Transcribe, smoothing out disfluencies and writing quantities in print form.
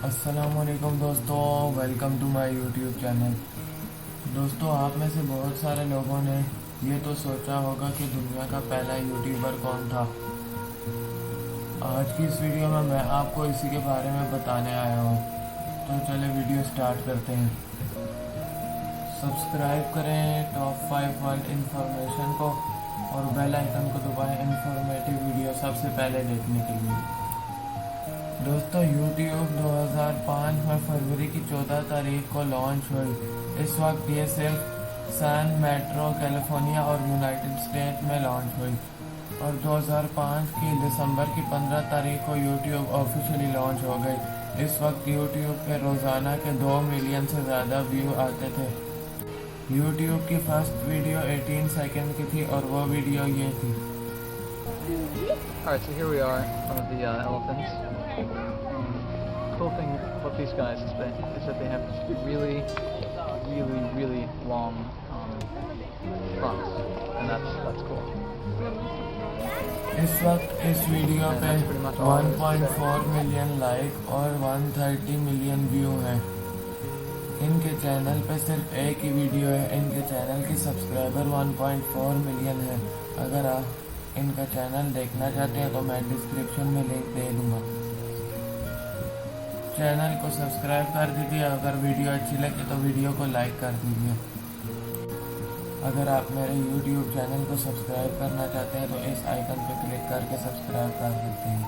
अस्सलामुअलैकुम दोस्तों, welcome to my YouTube channel. दोस्तों, आप में से बहुत सारे लोगों ने ये तो सोचा होगा कि दुनिया का पहला यूट्यूबर कौन था। आज की इस वीडियो में मैं आपको इसी के बारे में बताने आया हूँ। तो चले वीडियो स्टार्ट करते हैं। सब्सक्राइब करें टॉप 5 वर्ल्ड इन्फॉर्मेशन को और बेल आइकन को दबाएं इन्फॉर्मेटिव वीडियो सबसे पहले देखने के लिए। दोस्तों, यूट्यूब 2005 में फरवरी की 14 तारीख को लॉन्च हुई। इस वक्त ये सिर्फ सैन मेट्रो कैलिफोर्निया और यूनाइटेड स्टेट में लॉन्च हुई और 2005 की दिसंबर की 15 तारीख को यूट्यूब ऑफिशियली लॉन्च हो गई। इस वक्त यूट्यूब पे रोज़ाना के 2 मिलियन से ज़्यादा व्यू आते थे। यूट्यूब की फर्स्ट वीडियो 18 सेकंड की थी और वो वीडियो ये थी। Alright, so here we are, one of the elephants. Cool thing about these guys is that they have really long fronts, and that's cool. इस वक्त इस वीडियो पे 1.4 मिलियन लाइक और 130 मिलियन व्यू हैं। इनके चैनल पे सिर्फ एक ही वीडियो है। इनके चैनल की सब्सक्राइबर 1.4 मिलियन है। अगर आप इनका चैनल देखना चाहते हैं तो मैं डिस्क्रिप्शन में लिंक दे दूंगा। चैनल को सब्सक्राइब कर दीजिए। अगर वीडियो अच्छी लगे तो वीडियो को लाइक कर दीजिए। अगर आप मेरे YouTube चैनल को सब्सक्राइब करना चाहते हैं तो इस आइकन पर क्लिक करके सब्सक्राइब कर सकते हैं।